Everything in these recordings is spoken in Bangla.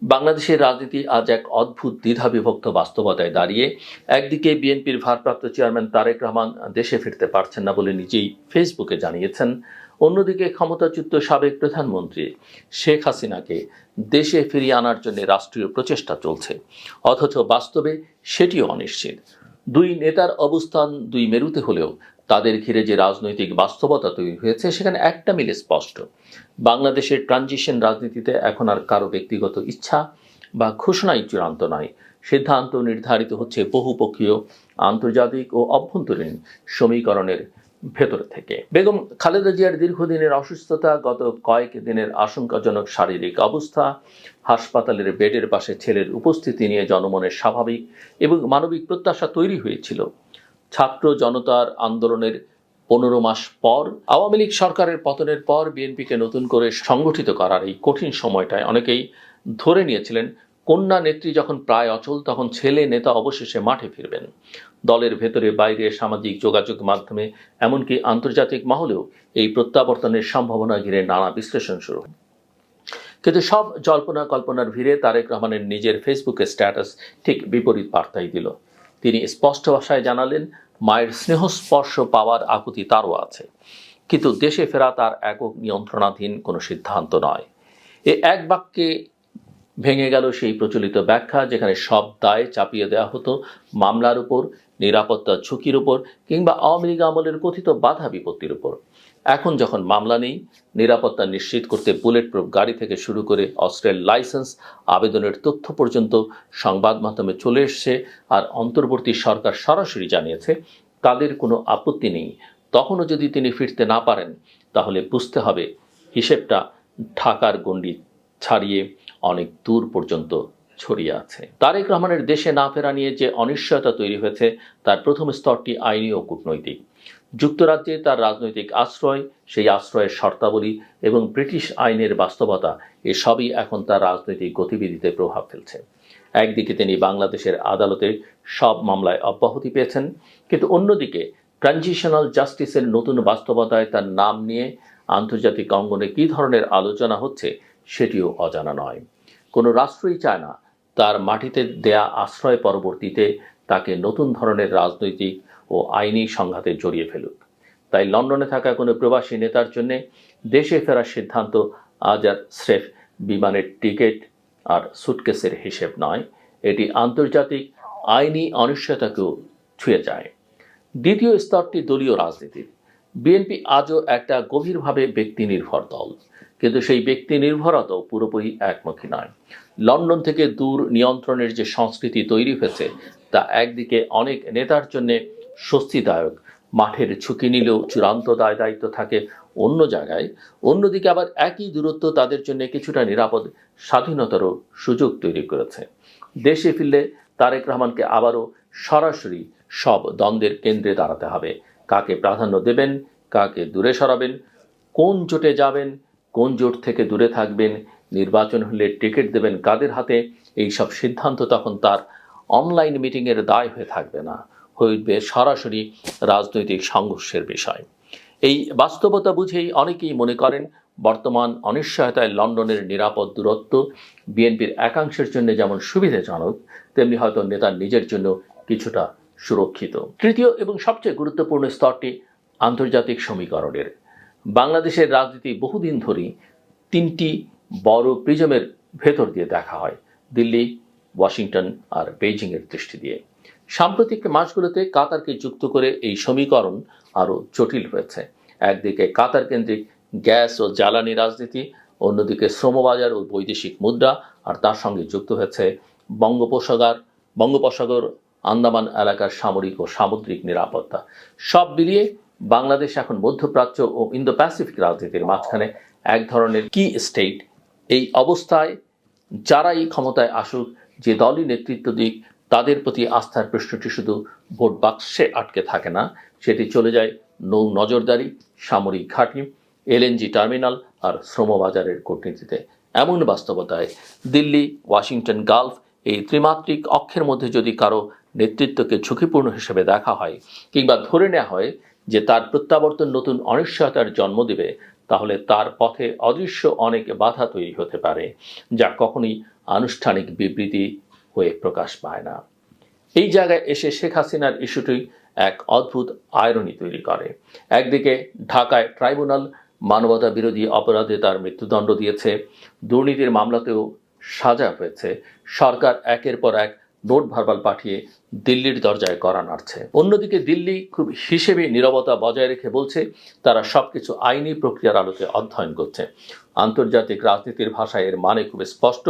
বাংলাদেশের রাজনীতি আজ এক অদ্ভুত দ্বিধাবিভক্ত বাস্তবতায় দাঁড়িয়ে একদিকে বিএনপির ভারপ্রাপ্ত চেয়ারম্যান তারেক রহমান দেশে ফিরতে পারছেন না বলে নিজেই ফেসবুকে জানিয়েছেন, অন্যদিকে ক্ষমতাচ্যুত সাবেক প্রধানমন্ত্রী শেখ হাসিনাকে দেশে ফিরিয়ে আনার জন্য রাষ্ট্রীয় প্রচেষ্টা চলছে, অথচ বাস্তবে সেটিও অনিশ্চিত। দুই নেতার অবস্থান দুই মেরুতে হলেও তাদের ঘিরে যে রাজনৈতিক বাস্তবতা তৈরি হয়েছে সেখানে একটা মিলে স্পষ্ট। বাংলাদেশের ট্রানজিশন রাজনীতিতে এখন আর কারো ব্যক্তিগত ইচ্ছা বা ঘোষণাই চূড়ান্ত নয়, সিদ্ধান্ত নির্ধারিত হচ্ছে বহুপক্ষীয় আন্তর্জাতিক ও অভ্যন্তরীণ সমীকরণের ভেতর থেকে। বেগম খালেদা জিয়ার দীর্ঘদিনের অসুস্থতা, গত কয়েক দিনের আশঙ্কাজনক শারীরিক অবস্থা, হাসপাতালের বেডের পাশে ছেলের উপস্থিতি নিয়ে জনমনের স্বাভাবিক এবং মানবিক প্রত্যাশা তৈরি হয়েছিল। ছাত্র জনতার আন্দোলনের 15 মাস পর আওয়ামী লীগ সরকারের পতনের পর বিএনপিকে নতুন করে সংগঠিত করার এই কঠিন সময়টায় অনেকেই ধরে নিয়েছিলেন কন্যা নেত্রী যখন প্রায় অচল তখন ছেলে নেতা অবশেষে মাঠে ফিরবেন। দলের ভেতরে বাইরে সামাজিক যোগাযোগ মাধ্যমে এমনকি আন্তর্জাতিক মহলেও এই প্রত্যাবর্তনের সম্ভাবনা ঘিরে নানা বিশ্লেষণ শুরু হয়। কিন্তু সব জল্পনা কল্পনার ভিড়ে তারেক রহমানের নিজের ফেসবুকে স্ট্যাটাস ঠিক বিপরীত বার্তাই দিল। তিনি স্পষ্ট ভাষায় জানালেন, মায়ের স্নেহস্পর্শ পাওয়ার আকুতি তারও আছে, কিন্তু দেশে ফেরা তার একক নিয়ন্ত্রণাধীন কোনো সিদ্ধান্ত নয়। এ এক বাক্যে ভেঙে গেল সেই প্রচলিত ব্যাখ্যা যেখানে সব দায় চাপিয়ে দেওয়া হতো মামলার উপর, নিরাপত্তার ঝুঁকির উপর কিংবা আওয়ামী লীগ আমলের কথিত বাধা বিপত্তির উপর। এখন যখন মামলা নেই, নিরাপত্তা নিশ্চিত করতে বুলেট প্রুফ গাড়ি থেকে শুরু করে অস্ত্রের লাইসেন্স আবেদনের তথ্য পর্যন্ত সংবাদ মাধ্যমে চলে এসছে, আর অন্তর্বর্তী সরকার সরাসরি জানিয়েছে তাদের কোনো আপত্তি নেই, তখনও যদি তিনি ফিরতে না পারেন তাহলে বুঝতে হবে হিসেবটা ঢাকার গণ্ডি ছাড়িয়ে অনেক দূর পর্যন্ত ছড়িয়ে আছে। তারেক রহমানের দেশে না ফেরা নিয়ে যে অনিশ্চয়তা তৈরি হয়েছে তার প্রথম স্তরটি আইনি ও কূটনৈতিক। যুক্তরাজ্যে তার রাজনৈতিক আশ্রয়, সেই আশ্রয়ের শর্তাবলী এবং ব্রিটিশ আইনের বাস্তবতা এসবই এখন তার রাজনৈতিক গতিবিধিতে প্রভাব ফেলছে। একদিকে তিনি বাংলাদেশের আদালতে সব মামলায় অব্যাহতি পেয়েছেন, কিন্তু অন্যদিকে ট্রানজিশনাল জাস্টিসের নতুন বাস্তবতায় তার নাম নিয়ে আন্তর্জাতিক অঙ্গনে কী ধরনের আলোচনা হচ্ছে সেটিও অজানা নয়। কোনো রাষ্ট্রই চায় না তার মাটিতে দেয়া আশ্রয় পরবর্তীতে তাকে নতুন ধরনের রাজনৈতিক ও আইনি সংঘাতে জড়িয়ে ফেলুক। তাই লন্ডনে থাকা কোনো প্রবাসী নেতার জন্য দেশে ফেরার সিদ্ধান্ত আজ আর স্রেফ বিমানের টিকিট আর সুটকেসের হিসেব নয়, এটি আন্তর্জাতিক আইনি অনিশ্চয়তাকেও ছুঁয়ে যায়। দ্বিতীয় স্তরটি দলীয় রাজনীতির। বিএনপি আজও একটা গভীরভাবে ব্যক্তি নির্ভর দল, কিন্তু সেই ব্যক্তি নির্ভরতাও পুরোপুরি একমুখী নয়। লন্ডন থেকে দূর নিয়ন্ত্রণের যে সংস্কৃতি তৈরি হয়েছে তা একদিকে অনেক নেতার জন্য স্বস্তিদায়ক, মাঠের ঝুঁকি নিলেও চূড়ান্ত দায় দায়িত্ব থাকে অন্য জায়গায়, অন্যদিকে আবার একই দূরত্ব তাদের জন্য কিছুটা নিরাপদ স্বাধীনতারও সুযোগ তৈরি করেছে। দেশে ফিরলে তারেক রহমানকে আবারও সরাসরি সব দ্বন্দ্বের কেন্দ্রে দাঁড়াতে হবে। কাকে প্রাধান্য দেবেন, কাকে দূরে সরাবেন, কোন জোটে যাবেন, কোন জোট থেকে দূরে থাকবেন, নির্বাচন হলে টিকিট দেবেন কাদের হাতে, এই সব সিদ্ধান্ত তখন তার অনলাইন মিটিংয়ের দায় হয়ে থাকবে না, হইবে সরাসরি রাজনৈতিক সংঘর্ষের বিষয়। এই বাস্তবতা বুঝেই অনেকেই মনে করেন বর্তমান অনিশ্চয়তায় লন্ডনের নিরাপদ দূরত্ব বিএনপির একাংশের জন্য যেমন সুবিধাজনক, তেমনি হয়তো নেতার নিজের জন্য কিছুটা সুরক্ষিত। তৃতীয় এবং সবচেয়ে গুরুত্বপূর্ণ স্তরটি আন্তর্জাতিক সমীকরণের। বাংলাদেশের রাজনীতি বহুদিন ধরেই তিনটি বড় প্রিজমের ভেতর দিয়ে দেখা হয়, দিল্লি, ওয়াশিংটন আর বেইজিংয়ের দৃষ্টি দিয়ে। সাম্প্রতিক মাসগুলোতে কাতারকে যুক্ত করে এই সমীকরণ আরও জটিল হয়েছে। একদিকে কাতার কেন্দ্রিক গ্যাস ও জ্বালানি রাজনীতি, অন্যদিকে শ্রমবাজার ও বৈদেশিক মুদ্রা, আর তার সঙ্গে যুক্ত হয়েছে বঙ্গোপসাগর আন্দামান এলাকার সামরিক ও সামুদ্রিক নিরাপত্তা। সব মিলিয়ে বাংলাদেশ এখন মধ্যপ্রাচ্য ও ইন্দো প্যাসিফিক রাজনীতির মাঝখানে এক ধরনের কি স্টেট। এই অবস্থায় যারাই ক্ষমতায় আসুক, যে দলই নেতৃত্ব দিক, তাদের প্রতি আস্থার প্রশ্নটি শুধু ভোট বাক্সে আটকে থাকে না, সেটি চলে যায় নৌ নজরদারি, সামরিক ঘাঁটি, এলএনজি টার্মিনাল আর শ্রমবাজারের কূটনীতিতে। এমন বাস্তবতায় দিল্লি, ওয়াশিংটন, গালফ এই ত্রিমাত্রিক অক্ষের মধ্যে যদি কারো নেতৃত্বকে ঝুঁকিপূর্ণ হিসেবে দেখা হয় কিংবা ধরে নেওয়া হয় যে তার প্রত্যাবর্তন নতুন অনিশ্চয়তার জন্ম দেবে, তাহলে তার পথে অদৃশ্য অনেক বাধা তৈরি হতে পারে, যা কখনোই আনুষ্ঠানিক বিবৃতি হয়ে প্রকাশ পায় না। এই জায়গায় এসে শেখ হাসিনার ইস্যুটি এক অদ্ভুত আয়রনি তৈরি করে। একদিকে ঢাকায় ট্রাইব্যুনাল মানবতা বিরোধী অপরাধে তার মৃত্যুদণ্ড দিয়েছে, দুর্নীতির মামলাতেও সাজা হয়েছে, সরকার একের পর এক নোট ভার্বাল পাঠিয়ে দিল্লির দরজায় কড়া নাড়ছে। অন্যদিকে দিল্লি খুব হিসেবে নীরবতা বজায় রেখে বলছে তারা সবকিছু আইনি প্রক্রিয়ার আলোকে অধ্যয়ন করছে। আন্তর্জাতিক রাজনীতির ভাষায় এর মানে খুব স্পষ্ট,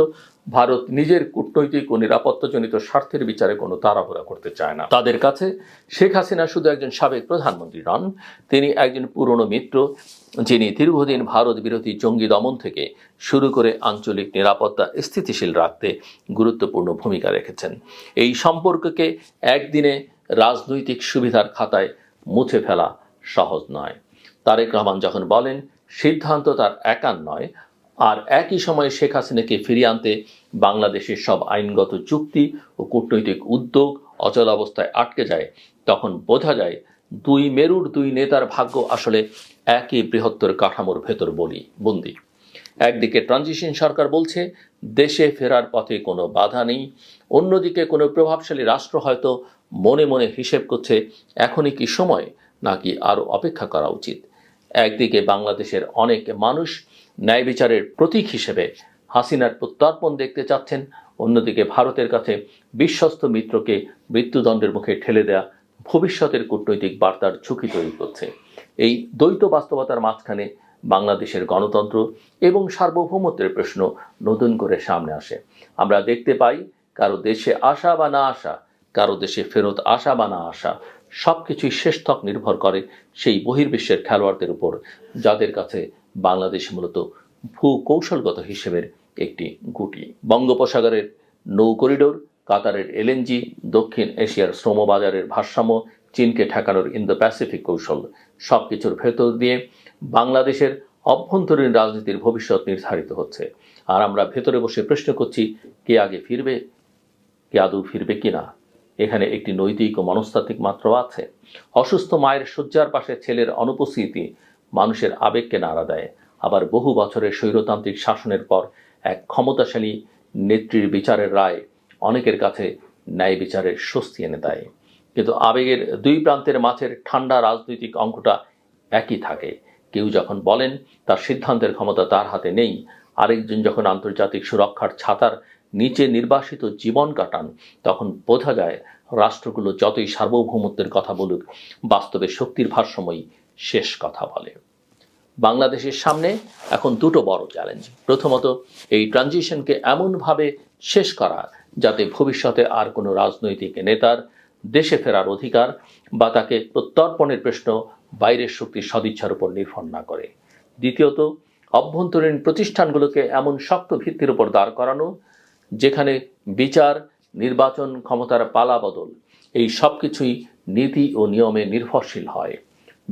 ভারত নিজের কূটনৈতিক ও নিরাপত্তাজনিত স্বার্থের বিচারে কোনো তাড়াহুড়া করতে চায় না। তাদের কাছে শেখ হাসিনা শুধু একজন সাবেক প্রধানমন্ত্রী নন, তিনি একজন পুরনো মিত্র, যিনি দীর্ঘদিন ভারত বিরোধী জঙ্গি দমন থেকে শুরু করে আঞ্চলিক নিরাপত্তা স্থিতিশীল রাখতে গুরুত্বপূর্ণ ভূমিকা রেখেছেন। এই সম্পর্ককে একদিনে রাজনৈতিক সুবিধার খাতায় মুছে ফেলা সহজ নয়। তারেক রহমান যখন বলেন সিদ্ধান্ত তার একার নয়, আর একই সময়ে শেখ হাসিনাকে ফিরিয়ে আনতে বাংলাদেশের সব আইনগত চুক্তি ও কূটনৈতিক উদ্যোগ অচল অবস্থায় আটকে যায়, তখন বোঝা যায় দুই মেরুর দুই নেতার ভাগ্য আসলে একই বৃহত্তর কাঠামোর ভেতর বন্দী। একদিকে ট্রানজিশন সরকার বলছে দেশে ফেরার পথে কোনো বাধা নেই, অন্যদিকে কোনো প্রভাবশালী রাষ্ট্র হয়তো মনে মনে হিসেব করছে এখনই কি সময় নাকি আরও অপেক্ষা করা উচিত। একদিকে বাংলাদেশের অনেক মানুষ ন্যায় বিচারের প্রতীক হিসেবে হাসিনার প্রত্যর্পণ দেখতে চাচ্ছেন, অন্যদিকে ভারতের কাছে বিশ্বস্ত মিত্রকে মৃত্যুদণ্ডের মুখে ঠেলে দেয়া ভবিষ্যতের কূটনৈতিক বার্তার ঝুঁকি তৈরি করছে। এই দ্বৈত বাস্তবতার মাঝখানে বাংলাদেশের গণতন্ত্র এবং সার্বভৌমত্বের প্রশ্ন নতুন করে সামনে আসে। আমরা দেখতে পাই কারো দেশে আসা বা না আসা, কারো দেশে ফেরত আসা বা না আসা, সবকিছুই শেষতক নির্ভর করে সেই বহির্বিশ্বের খেলোয়াড়দের উপর, যাদের কাছে বাংলাদেশ মূলত ভূকৌশলগত হিসেবের একটি গুটি। বঙ্গোপসাগরের নৌ করিডোর, কাতারের এলএনজি, দক্ষিণ এশিয়ার শ্রমবাজারের ভারসাম্য, চীনকে ঠেকানোর ইন্দো প্যাসিফিক কৌশল, সবকিছুর ভেতর দিয়ে বাংলাদেশের অভ্যন্তরীণ রাজনীতির ভবিষ্যৎ নির্ধারিত হচ্ছে। আর আমরা ভেতরে বসে প্রশ্ন করছি কে আগে ফিরবে, কে আদৌ ফিরবে কিনা। এখানে একটি নৈতিক ও মনস্তাত্ত্বিক মাত্রা আছে। অসুস্থ মায়ের শয্যার পাশে ছেলের অনুপস্থিতি মানুষের আবেগকে নাড়া দেয়, আবার বহু বছরের স্বৈরতান্ত্রিক শাসনের পর এক ক্ষমতাশালী নেত্রীর বিচারের রায় অনেকের কাছে ন্যায় বিচারের স্বস্তি এনে দেয়। কিন্তু আবেগের দুই প্রান্তের মাঝের ঠান্ডা রাজনৈতিক অঙ্কটা একই থাকে। কেউ যখন বলেন তার সিদ্ধান্তের ক্ষমতা তার হাতে নেই, আরেকজন যখন আন্তর্জাতিক সুরক্ষার ছাতার নিচে নির্বাসিত জীবন কাটান, তখন বোঝা যায় রাষ্ট্রগুলো যতই সার্বভৌমত্বের কথা বলুক, বাস্তবে শক্তির ভারসাম্যই শেষ কথা বলে। বাংলাদেশের সামনে এখন দুটো বড় চ্যালেঞ্জ। প্রথমত, এই ট্রানজিশনকে এমনভাবে শেষ করা যাতে ভবিষ্যতে আর কোনো রাজনৈতিক নেতার দেশে ফেরার অধিকার বা তাকে প্রত্যর্পণের প্রশ্ন বাইরের শক্তির সদিচ্ছার উপর নির্ভর না করে। দ্বিতীয়ত, অভ্যন্তরীণ প্রতিষ্ঠানগুলোকে এমন শক্ত ভিত্তির উপর দাঁড় করানো যেখানে বিচার, নির্বাচন, ক্ষমতার পালাবদল এই সব কিছুই নীতি ও নিয়মে নির্ভরশীল হয়,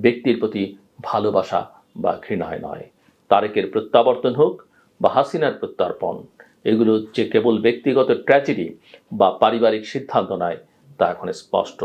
ব্যক্তির প্রতি ভালোবাসা বা ঘৃণায় নয়। তারেকের প্রত্যাবর্তন হোক বা হাসিনার প্রত্যর্পণ, এগুলো যে কেবল ব্যক্তিগত ট্র্যাজেডি বা পারিবারিক সিদ্ধান্ত নয় তা এখন স্পষ্ট।